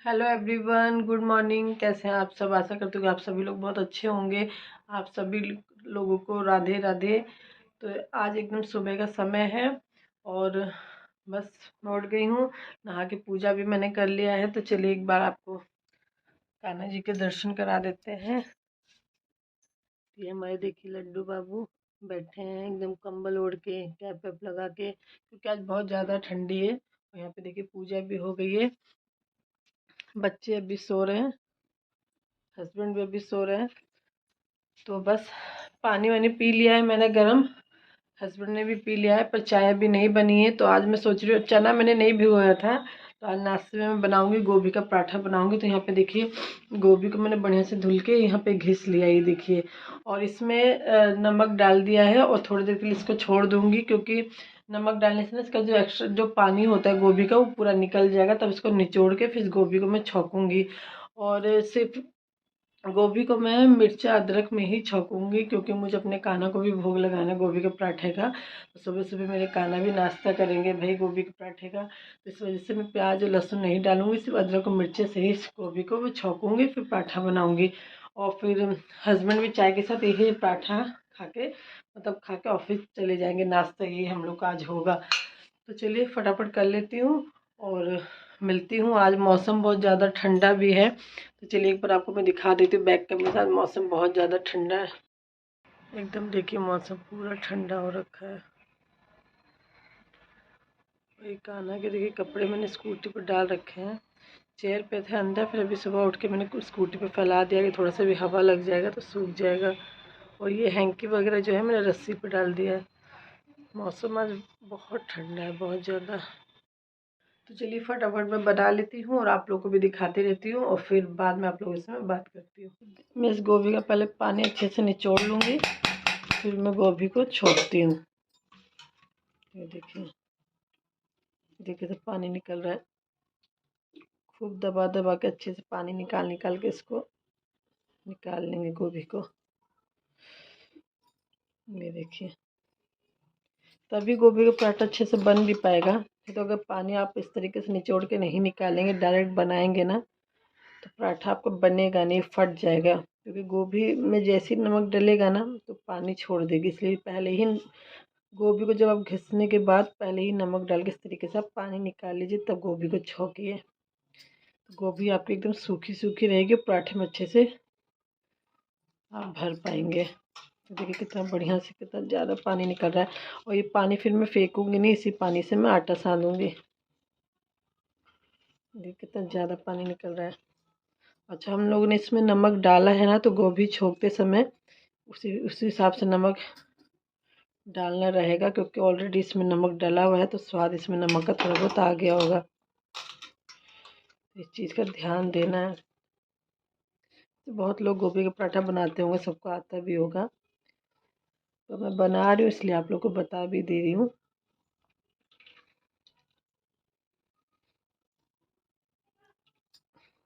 Hello everyone, good morning. कैसे हैं आप सब? आशा करती हूँ कि आप सभी लोग बहुत अच्छे होंगे। आप सभी लोगों को राधे राधे। तो आज एकदम सुबह का समय है और बस मैं उठ गई हूँ। नहा के पूजा भी मैंने कर लिया है। तो चलिए एक बार आपको कान्हा जी के दर्शन करा देते हैं। ये हमारे देखिए लड्डू बाबू बैठे हैं एकदम कंबल ओढ़ के, कैप वैप लगा के, क्योंकि आज बहुत ज़्यादा ठंडी है। और यहाँ पे देखिए पूजा भी हो गई है। बच्चे अभी सो रहे हैं, हस्बैंड भी अभी सो रहे हैं। तो बस पानी वानी पी लिया है मैंने गरम, हस्बैंड ने भी पी लिया है, पर चाय अभी नहीं बनी है। तो आज मैं सोच रही हूँ, चना मैंने नहीं भिगोया था, तो आज नाश्ते में मैं बनाऊंगी गोभी का पराठा बनाऊंगी। तो यहाँ पे देखिए गोभी को मैंने बढ़िया से धुल के यहाँ पे घिस लिया, ये देखिए। और इसमें नमक डाल दिया है और थोड़ी देर के लिए इसको छोड़ दूंगी, क्योंकि नमक डालने से ना इसका जो एक्स्ट्रा जो पानी होता है गोभी का वो पूरा निकल जाएगा। तब इसको निचोड़ के फिर गोभी को मैं छौंकूंगी। और सिर्फ गोभी को मैं मिर्चा अदरक में ही छौंकूंगी, क्योंकि मुझे अपने कान्हा को भी भोग लगाना है गोभी के पराठे का। तो सुबह सुबह मेरे कान्हा भी नाश्ता करेंगे भाई गोभी के पराठे का। तो इस वजह से मैं प्याज और लहसुन नहीं डालूंगी, सिर्फ अदरक और मिर्चे से ही इस गोभी को मैं छौंकूंगी, फिर पराठा बनाऊंगी। और फिर हस्बैंड भी चाय के साथ यही पराठा खा के, मतलब खा के ऑफिस चले जाएंगे। नाश्ता यही हम लोग का आज होगा। तो चलिए फटाफट कर लेती हूँ और मिलती हूँ। आज मौसम बहुत ज़्यादा ठंडा भी है। तो चलिए एक बार आपको मैं दिखा देती हूँ बैक कैमरे के साथ। मौसम बहुत ज़्यादा ठंडा है, एकदम देखिए मौसम पूरा ठंडा हो रखा है। वही कान्हा के देखिए कपड़े मैंने स्कूटी पर डाल रखे हैं, चेयर पे थे अंदर, फिर अभी सुबह उठ के मैंने स्कूटी पे फैला दिया कि थोड़ा सा भी हवा लग जाएगा तो सूख जाएगा। और ये हैंकी वगैरह जो है मैंने रस्सी पे डाल दिया है। मौसम आज बहुत ठंडा है, बहुत ज़्यादा। तो चलिए फटाफट मैं बना लेती हूँ और आप लोगों को भी दिखाती रहती हूँ, और फिर बाद में आप लोगों से मैं बात करती हूँ। मैं इस गोभी का पहले पानी अच्छे से निचोड़ लूँगी, फिर मैं गोभी को छोड़ती हूँ। ये देखिए, देखिए तो पानी निकल रहा है। खूब दबा दबा के अच्छे से पानी निकाल निकाल के इसको निकाल लेंगे गोभी को। ये देखिए, तभी गोभी का पराठा अच्छे से बन भी पाएगा। तो अगर पानी आप इस तरीके से निचोड़ के नहीं निकालेंगे, डायरेक्ट बनाएंगे ना, तो पराठा आपको बनेगा नहीं, फट जाएगा। क्योंकि गोभी में जैसे ही नमक डलेगा ना तो पानी छोड़ देगी, इसलिए पहले ही गोभी को जब आप घिसने के बाद पहले ही नमक डाल के इस तरीके से आप पानी निकाल लीजिए, तब गोभी को छौंकिए। तो गोभी आपकी एकदम सूखी सूखी रहेगी, पराठे में अच्छे से आप भर पाएंगे। तो देखिए कितना बढ़िया से, कितना ज़्यादा पानी निकल रहा है। और ये पानी फिर मैं फेंकूंगी नहीं, इसी पानी से मैं आटा सानूंगी। देखिए कितना ज़्यादा पानी निकल रहा है। अच्छा, हम लोगों ने इसमें नमक डाला है ना, तो गोभी छोड़ते समय उसी हिसाब से नमक डालना रहेगा, क्योंकि ऑलरेडी इसमें नमक डाला हुआ है, तो स्वाद इसमें नमक का थोड़ा बहुत आ गया होगा। इस चीज़ का ध्यान देना है। तो बहुत लोग गोभी का पराठा बनाते होंगे, सबको आता भी होगा। तो मैं बना रही हूँ इसलिए आप लोग को बता भी दे रही हूँ।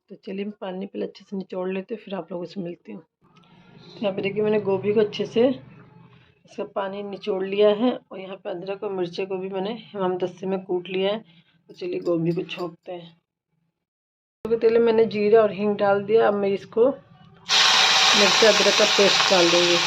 तो चलिए मैं पानी पहले अच्छे से निचोड़ लेती हूँ, फिर आप लोगों से मिलती हूँ। तो यहाँ पे देखिए मैंने गोभी को अच्छे से इसका पानी निचोड़ लिया है, और यहाँ पे अदरक और मिर्ची को भी मैंने हेमदस्ते में कूट लिया है। तो चलिए गोभी को छोंकते हैं। तो तेल में मैंने जीरा और हींग डाल दिया। अब मैं इसको मिर्ची अदरक का पेस्ट डाल दूँगी।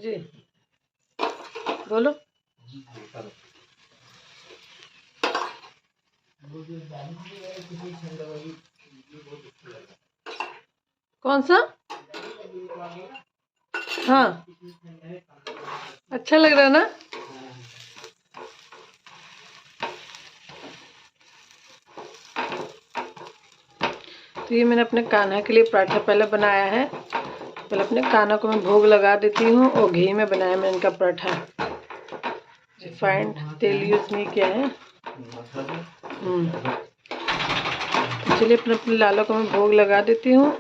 जी बोलो। कौन सा? हाँ, अच्छा लग रहा है ना? तो ये मैंने अपने कान्हा के लिए पराठा पहले बनाया है। पहले अपने कान्हा को मैं भोग लगा देती हूँ और घी में बनाया मैंने इनका पराठा। रिफाइंड तेल यूज़ नहीं किया है। तो चलिए अपने लाला को मैं भोग लगा देती हूँ,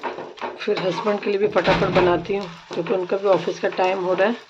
फिर हस्बैंड के लिए भी फटाफट बनाती हूँ क्योंकि उनका भी ऑफिस का टाइम हो रहा है।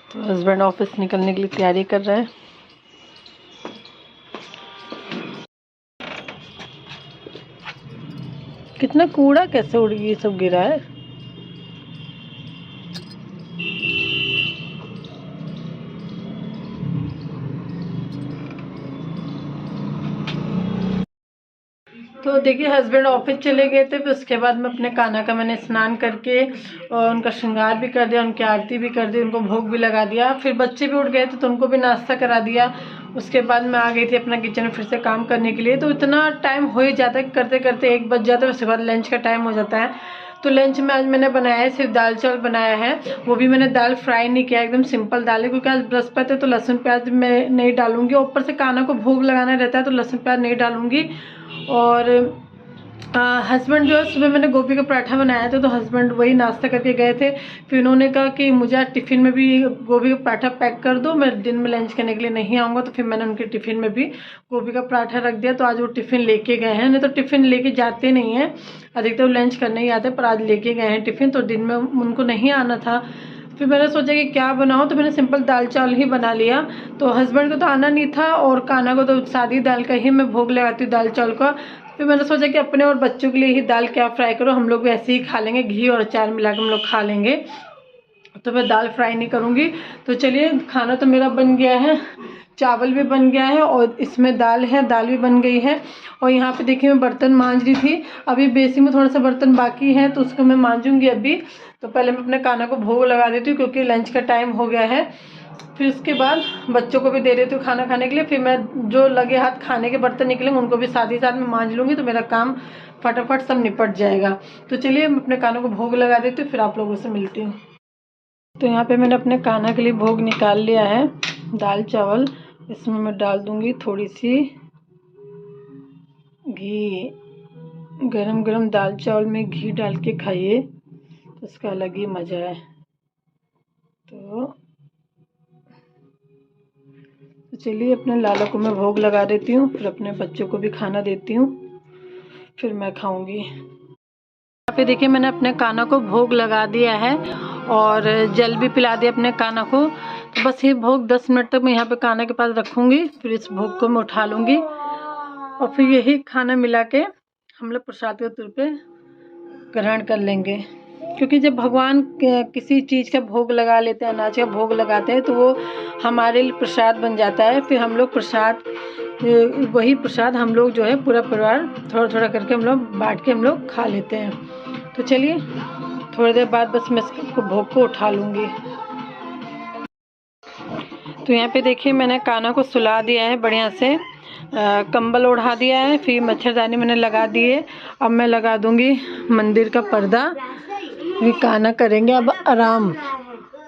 तो हस्बैंड ऑफिस निकलने के लिए तैयारी कर रहे हैं। कितना कूड़ा कैसे उड़ गई, सब गिरा है। तो देखिए हस्बैंड ऑफिस चले गए थे, फिर उसके बाद मैं अपने कान्हा का मैंने स्नान करके और उनका श्रृंगार भी कर दिया, उनकी आरती भी कर दी, उनको भोग भी लगा दिया। फिर बच्चे भी उठ गए थे तो उनको भी नाश्ता करा दिया। उसके बाद मैं आ गई थी अपना किचन में फिर से काम करने के लिए। तो इतना टाइम हो ही जाता है, करते करते 1 बज जाता है। उसके बाद लंच का टाइम हो जाता है। तो लंच में आज मैंने बनाया है, सिर्फ दाल चावल बनाया है। वो भी मैंने दाल फ्राई नहीं किया, एकदम सिंपल दाल है क्योंकि आज बृहस्पति है तो लहसुन प्याज मैं नहीं डालूंगी। ऊपर से कान्हा को भोग लगाना रहता है तो लहसुन प्याज नहीं डालूंगी। और हस्बैंड जो है, सुबह मैंने गोभी का पराठा बनाया था तो हस्बैंड वही नाश्ता करके गए थे। फिर उन्होंने कहा कि मुझे आज टिफ़िन में भी गोभी का पराठा पैक कर दो, मैं दिन में लंच करने के लिए नहीं आऊँगा। तो फिर मैंने उनके टिफ़िन में भी गोभी का पराठा रख दिया। तो आज वो टिफ़िन लेके गए हैं, नहीं तो टिफ़िन लेके जाते नहीं हैं, अधिकतर लंच करने ही आते हैं, पर आज लेके गए हैं टिफ़िन। तो दिन में उनको नहीं आना था। फिर मैंने सोचा कि क्या बनाऊँ, तो मैंने सिंपल दाल चावल ही बना लिया। तो हस्बैंड को तो आना नहीं था और कान्हा को तो सादी दाल का ही मैं भोग लगाती हूँ, दाल चावल का। फिर मैंने सोचा कि अपने और बच्चों के लिए ही दाल क्या फ्राई करो, हम लोग भी ऐसे ही खा लेंगे, घी और अचार मिला के हम लोग खा लेंगे। तो मैं दाल फ्राई नहीं करूँगी। तो चलिए खाना तो मेरा बन गया है, चावल भी बन गया है और इसमें दाल है, दाल भी बन गई है। और यहाँ पे देखिए मैं बर्तन मांज रही थी, अभी बेसिन में थोड़ा सा बर्तन बाकी है तो उसको मैं मांजूंगी अभी। तो पहले मैं अपने कान्हा को भोग लगा देती हूँ क्योंकि लंच का टाइम हो गया है। फिर उसके बाद बच्चों को भी दे देती हूँ खाना खाने के लिए। फिर मैं जो लगे हाथ खाने के बर्तन निकले उनको भी साथ ही साथ में मांज लूँगी, तो मेरा काम फटाफट सब निपट जाएगा। तो चलिए मैं अपने कान्हा को भोग लगा देती हूँ, फिर आप लोगों से मिलती हूँ। तो यहाँ पे मैंने अपने कान्हा के लिए भोग निकाल लिया है, दाल चावल। इसमें मैं डाल दूँगी थोड़ी सी घी। गरम गरम दाल चावल में घी डाल के खाइए तो उसका अलग ही मज़ा है। तो चलिए अपने लाला को मैं भोग लगा देती हूँ, फिर अपने बच्चों को भी खाना देती हूँ, फिर मैं खाऊंगी। यहाँ पे देखिए मैंने अपने कान्हा को भोग लगा दिया है और जल भी पिला दिया अपने कान्हा को। तो बस ये भोग 10 मिनट तक मैं यहाँ पे कान्हा के पास रखूँगी, फिर इस भोग को मैं उठा लूँगी और फिर यही खाना मिला के हम लोग प्रसाद के तौर पे ग्रहण कर लेंगे। क्योंकि जब भगवान किसी चीज़ का भोग लगा लेते हैं, अनाज का भोग लगाते हैं, तो वो हमारे लिए प्रसाद बन जाता है। फिर हम लोग प्रसाद, वही प्रसाद हम लोग जो है पूरा परिवार थोड़ा थोड़ा करके हम लोग बांट के हम लोग खा लेते हैं। तो चलिए थोड़ी देर बाद बस मैं इसको भोग को उठा लूँगी। तो यहाँ पे देखिए मैंने कान्हा को सुला दिया है बढ़िया से, कंबल ओढ़ा दिया है, फिर मच्छरदानी मैंने लगा दी है। अब मैं लगा दूँगी मंदिर का पर्दा, फिर कान्हा करेंगे अब आराम।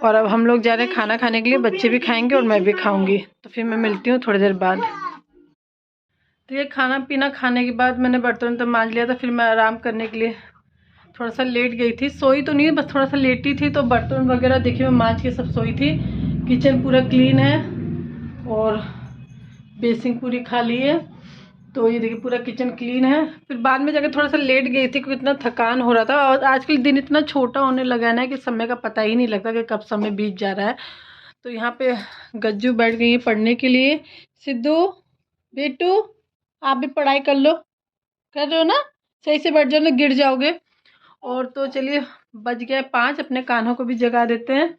और अब हम लोग जा रहे हैं खाना खाने के लिए, बच्चे भी खाएंगे और मैं भी खाऊंगी। तो फिर मैं मिलती हूँ थोड़ी देर बाद। तो ये खाना पीना खाने के बाद मैंने बर्तन तो मांज लिया था, फिर मैं आराम करने के लिए थोड़ा सा लेट गई थी। सोई तो नहीं, बस थोड़ा सा लेटी थी। तो बर्तन वगैरह देखिए मैं मांज के सब सोई थी। किचन पूरा क्लीन है और बेसिन पूरी खाली है। तो ये देखिए पूरा किचन क्लीन है। फिर बाद में जाकर थोड़ा सा लेट गई थी क्योंकि इतना थकान हो रहा था। और आजकल दिन इतना छोटा होने लगा है ना कि समय का पता ही नहीं लगता कि कब समय बीत जा रहा है। तो यहाँ पे गज्जू बैठ गई है पढ़ने के लिए। सिद्धू बेटू आप भी पढ़ाई कर लो, कर रहे हो ना? सही से बैठ जाओ ना गिर जाओगे। और तो चलिए बज गए 5, अपने कान्हा को भी जगा देते हैं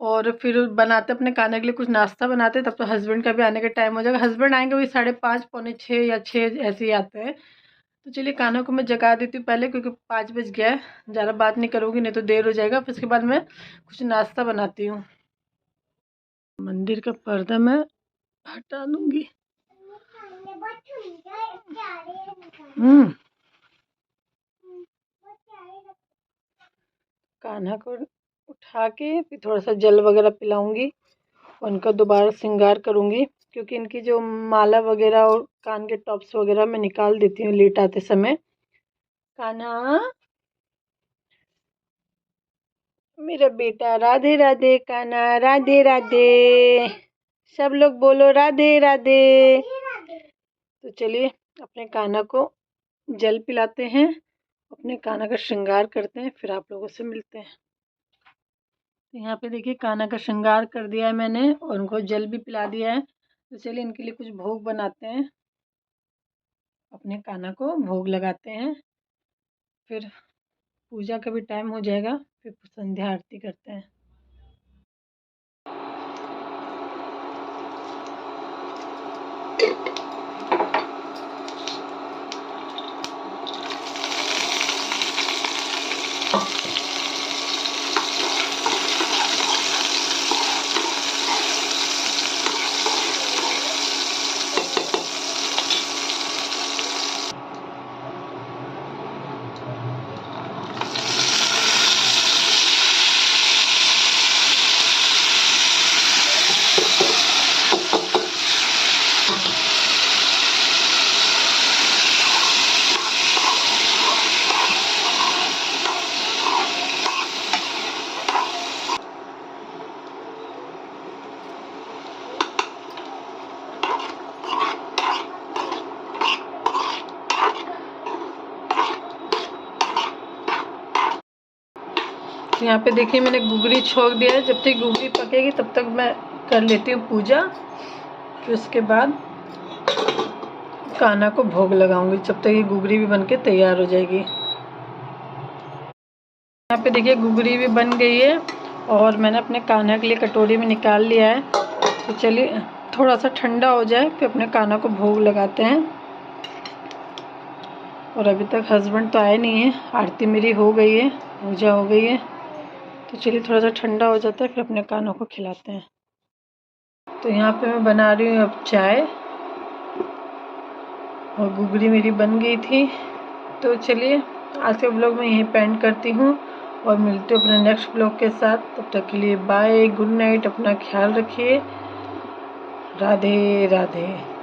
और फिर बनाते अपने कान्हा के लिए कुछ नाश्ता बनाते। तब तो हस्बैंड का भी आने का टाइम हो जाएगा। हस्बैंड आएंगे वही 5:30 पौने 6 या 6 ऐसे ही आते हैं। तो चलिए कान्हा को मैं जगा देती हूँ पहले, क्योंकि 5 बज गया है। ज़्यादा बात नहीं करूँगी नहीं तो देर हो जाएगा। फिर उसके बाद मैं कुछ नाश्ता बनाती हूँ। मंदिर का पर्दा मैं हटा दूँगी। कान्हा को उठा के फिर थोड़ा सा जल वगैरह पिलाऊंगी, उनका दोबारा श्रृंगार करूंगी, क्योंकि इनकी जो माला वगैरह और कान के टॉप्स वगैरह मैं निकाल देती हूँ लेट आते समय। कान्हा मेरा बेटा, राधे राधे कान्हा, राधे राधे। सब लोग बोलो राधे राधे। तो चलिए अपने कान्हा को जल पिलाते हैं, अपने कान्हा का श्रृंगार करते हैं, फिर आप लोगों से मिलते हैं। यहाँ पे देखिए कान्हा का श्रृंगार कर दिया है मैंने और उनको जल भी पिला दिया है। तो चलिए इनके लिए कुछ भोग बनाते हैं, अपने कान्हा को भोग लगाते हैं, फिर पूजा का भी टाइम हो जाएगा, फिर संध्या आरती करते हैं। यहाँ पे देखिए मैंने गुगरी छोक दिया है। जब तक गुगरी पकेगी तब तक मैं कर लेती हूँ पूजा, फिर उसके बाद कान्हा को भोग लगाऊंगी। जब तक ये गुगरी भी बनके तैयार हो जाएगी। यहाँ पे देखिए गुगरी भी बन गई है और मैंने अपने कान्हा के लिए कटोरी में निकाल लिया है। तो चलिए थोड़ा सा ठंडा हो जाए फिर अपने कान्हा को भोग लगाते हैं। और अभी तक हस्बैंड तो आए नहीं है, आरती मेरी हो गई है, पूजा हो गई है। तो चलिए थोड़ा सा ठंडा हो जाता है फिर अपने कान्हा को खिलाते हैं। तो यहाँ पे मैं बना रही हूँ अब चाय और गुगरी मेरी बन गई थी। तो चलिए आज के ब्लॉग में यहीं पेंड करती हूँ और मिलते हैं अपने नेक्स्ट ब्लॉग के साथ। तब तक के लिए बाय, गुड नाइट, अपना ख्याल रखिए, राधे राधे।